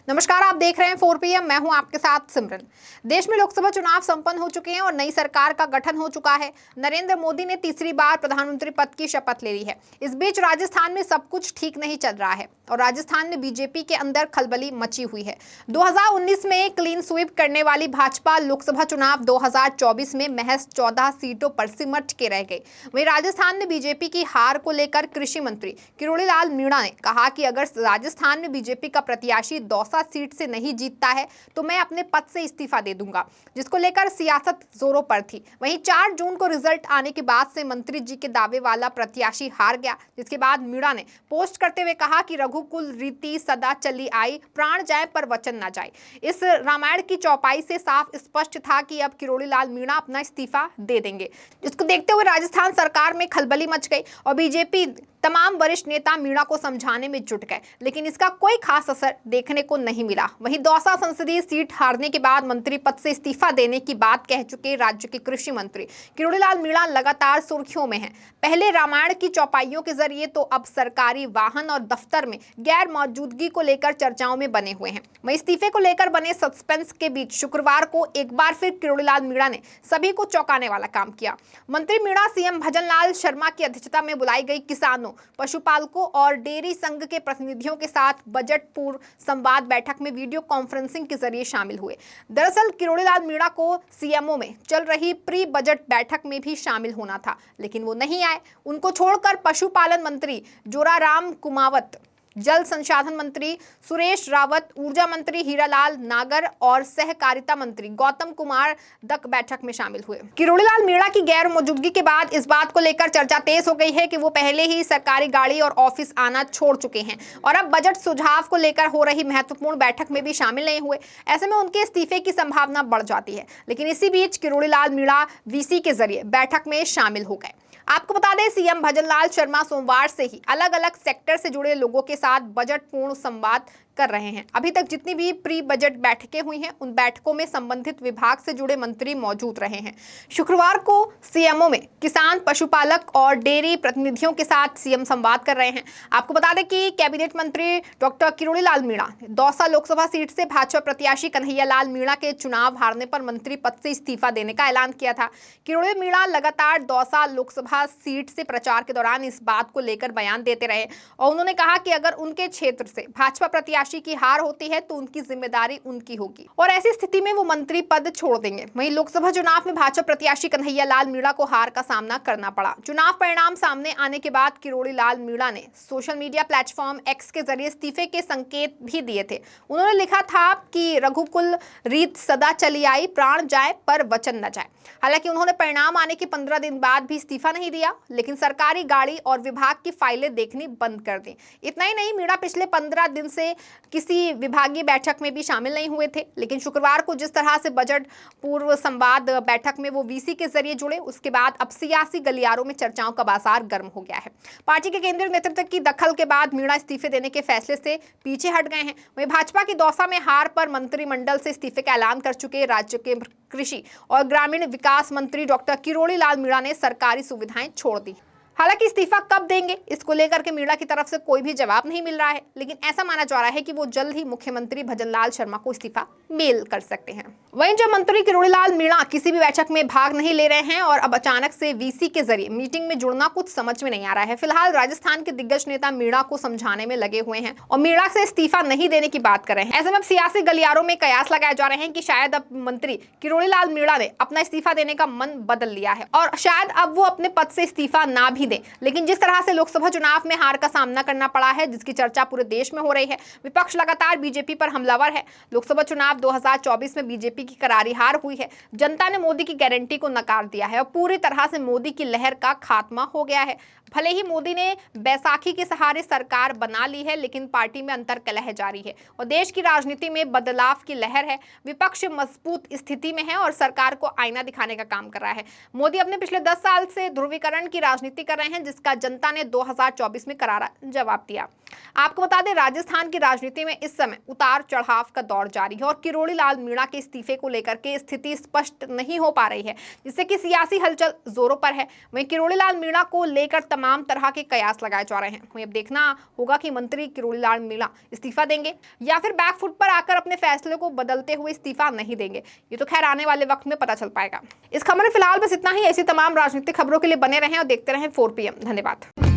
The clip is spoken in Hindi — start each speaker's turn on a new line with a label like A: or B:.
A: नमस्कार, आप देख रहे हैं 4 PM। मैं हूं आपके साथ सिमरन। देश में लोकसभा चुनाव संपन्न हो चुके हैं और नई सरकार का गठन हो चुका है। नरेंद्र मोदी ने तीसरी बार प्रधानमंत्री पद की शपथ ले ली है। इस बीच राजस्थान में सब कुछ ठीक नहीं चल रहा है और राजस्थान में बीजेपी के अंदर खलबली मची हुई है। 2019 में क्लीन स्वीप करने वाली भाजपा लोकसभा चुनाव 2024 में महज 14 सीटों पर सिमट के रह गई। वहीं राजस्थान में बीजेपी की हार को लेकर कृषि मंत्री किरोड़ी लाल मीणा ने कहा कि अगर राजस्थान में बीजेपी का प्रत्याशी दौसा सीट से नहीं जीतता है तो मैं अपने पद से इस्तीफा दे दूंगा, जिसको लेकर सियासत जोरों पर थी। वहीं 4 जून को रिजल्ट आने के बाद से मंत्री जी के दावे वाला प्रत्याशी हार गया, जिसके बाद मीणा ने पोस्ट करते हुए कहा कि रघुकुल रीति सदा चली आई, प्राण जाए पर वचन ना जाए। इस रामायण की चौपाई से साफ स्पष्ट था कि अब किरोड़ी लाल मीणा अपना इस्तीफा दे देंगे, जिसको देखते हुए राजस्थान सरकार में खलबली मच गई और बीजेपी तमाम वरिष्ठ नेता मीणा को समझाने में जुट गए, लेकिन इसका कोई खास असर देखने को नहीं मिला। वहीं दौसा संसदीय सीट हारने के बाद मंत्री पद से इस्तीफा देने की बात कह चुके राज्य के कृषि मंत्री किरोड़ी लाल मीणा लगातार सुर्खियों में हैं। पहले रामायण की चौपाइयों के जरिए तो अब सरकारी वाहन और दफ्तर में गैर मौजूदगी को लेकर चर्चाओं में बने हुए हैं। वहीं इस्तीफे को लेकर बने सस्पेंस के बीच शुक्रवार को एक बार फिर किरोड़ी लाल मीणा ने सभी को चौंकाने वाला काम किया। मंत्री मीणा सीएम भजनलाल शर्मा की अध्यक्षता में बुलाई गई किसानों, पशुपालकों और डेयरी संघ के प्रतिनिधियों के साथ बजट पूर्व संवाद बैठक में वीडियो कॉन्फ्रेंसिंग के जरिए शामिल हुए। दरअसल किरोड़ी लाल मीणा को सीएमओ में चल रही प्री बजट बैठक में भी शामिल होना था, लेकिन वो नहीं आए। उनको छोड़कर पशुपालन मंत्री जोराराम कुमावत, जल संसाधन मंत्री सुरेश रावत, ऊर्जा मंत्री हीरालाल नागर और सहकारिता मंत्री गौतम कुमार दक बैठक में शामिल हुए। किरोड़ी लाल मीणा की गैर मौजूदगी के बाद इस बात को लेकर चर्चा तेज हो गई है कि वो पहले ही सरकारी गाड़ी और ऑफिस आना छोड़ चुके हैं और अब बजट सुझाव को लेकर हो रही महत्वपूर्ण बैठक में भी शामिल नहीं हुए। ऐसे में उनके इस्तीफे की संभावना बढ़ जाती है, लेकिन इसी बीच किरोड़ी लाल मीणा वीसी के जरिए बैठक में शामिल हो गए। आपको बता दें, सीएम भजनलाल शर्मा सोमवार से ही अलग अलग सेक्टर से जुड़े लोगों के साथ बजट पूर्ण संवाद कर रहे हैं। अभी तक जितनी भी प्री बजट बैठकें हुई हैं, उन बैठकों में संबंधित विभाग से जुड़े मंत्री मौजूद रहे हैं। शुक्रवार को सीएमओ में किसान, पशुपालक और डेयरी प्रतिनिधियों के साथ सीएम संवाद कर रहे हैं। आपको बता दें कि कैबिनेट मंत्री डॉक्टर किरोड़ी लाल मीणा दौसा लोकसभा सीट से भाजपा प्रत्याशी कन्हैया लाल मीणा के चुनाव हारने पर मंत्री पद से इस्तीफा देने का ऐलान किया था। किरोड़ी मीणा लगातार दौसा लोकसभा सीट से प्रचार के दौरान इस बात को लेकर बयान देते रहे और उन्होंने कहा कि अगर उनके क्षेत्र से भाजपा प्रत्याशी की हार होती है तो उनकी जिम्मेदारी उनकी होगी और ऐसी स्थिति में वो मंत्री पद छोड़ देंगे। वहीं लोकसभा चुनाव में भाजपा प्रत्याशी कन्हैया लाल मीणा को हार का सामना करना पड़ा। चुनाव परिणाम सामने आने के बाद किरोड़ी लाल मीणा ने सोशल मीडिया प्लेटफॉर्म एक्स के जरिए इस्तीफे के संकेत भी दिए थे। उन्होंने लिखा था कि रघुकुल रीत सदा चली आई, प्राण जाए पर वचन न जाए। हालांकि उन्होंने परिणाम आने के 15 दिन बाद भी इस्तीफा नहीं दिया, लेकिन सरकारी गाड़ी और विभाग की फाइलें देखनी बंद कर दी। इतना ही नहीं, मीणा पिछले 15 दिन से किसी विभागीय बैठक में भी शामिल नहीं हुए थे, लेकिन शुक्रवार को जिस तरह से बजट पूर्व संवाद बैठक में वो वीसी के जरिए जुड़े, उसके बाद अब सियासी गलियारों में चर्चाओं का बाजार गर्म हो गया है। पार्टी के केंद्रीय नेतृत्व की दखल के बाद मीणा इस्तीफे देने के फैसले से पीछे हट गए हैं। वहीं भाजपा की दौसा में हार पर मंत्रिमंडल से इस्तीफे का ऐलान कर चुके राज्य के कृषि और ग्रामीण विकास मंत्री डॉक्टर किरोड़ी लाल मीणा ने सरकारी सुविधाएं छोड़ दी। हालांकि इस्तीफा कब देंगे, इसको लेकर के मीणा की तरफ से कोई भी जवाब नहीं मिल रहा है, लेकिन ऐसा माना जा रहा है कि वो जल्द ही मुख्यमंत्री भजनलाल शर्मा को इस्तीफा मेल कर सकते हैं। वहीं जो मंत्री किरोड़ी लाल मीणा किसी भी बैठक में भाग नहीं ले रहे हैं और अब अचानक से वीसी के जरिए मीटिंग में जुड़ना कुछ समझ में नहीं आ रहा है। फिलहाल राजस्थान के दिग्गज नेता मीणा को समझाने में लगे हुए हैं और मीणा से इस्तीफा नहीं देने की बात कर रहे हैं। ऐसे में अब सियासी गलियारों में कयास लगाए जा रहे हैं कि शायद अब मंत्री किरोड़ी लाल मीणा ने अपना इस्तीफा देने का मन बदल लिया है और शायद अब वो अपने पद से इस्तीफा ना भी दें। लेकिन जिस तरह से लोकसभा चुनाव में हार का सामना करना पड़ा है, जिसकी चर्चा पूरे देश में हो रही है, विपक्ष लगातार बीजेपी पर हमलावर है। लोकसभा चुनाव 2024 में बीजेपी की करारी हार हुई है। जनता ने मोदी की गारंटी को नकार दिया है और पूरी तरह से मोदी की लहर का खात्मा हो गया है। भले ही मोदी ने बैसाखी के सहारे सरकार बना ली है, लेकिन पार्टी में अंतर्कलह जारी है और देश की राजनीति में बदलाव की लहर है। विपक्ष मजबूत स्थिति में है और सरकार को आईना दिखाने का काम कर रहा है। मोदी अपने पिछले 10 साल से ध्रुवीकरण की राजनीति कर रहे हैं, जिसका जनता ने 2024 में करारा जवाब दिया। आपको बता दें, राजस्थान की राजनीति में इस समय उतार चढ़ाव का दौर जारी है और किरोड़ी लाल मीणा के इस्तीफे को लेकर के स्थिति स्पष्ट नहीं हो पा रही है, जिससे कि सियासी हलचल जोरों पर है। वहीं किरोड़ी लाल मीणा को लेकर तमाम तरह के कयास लगाए जा रहे हैं। वहीं अब देखना होगा कि मंत्री किरोड़ी लाल मीणा इस्तीफा देंगे या फिर बैकफुट पर आकर अपने फैसले को बदलते हुए इस्तीफा नहीं देंगे। ये तो खैर आने वाले वक्त में पता चल पाएगा। इस खबर में फिलहाल बस इतना ही। ऐसी तमाम राजनीतिक खबरों के लिए बने रहें और देखते रहें 4 PM। धन्यवाद।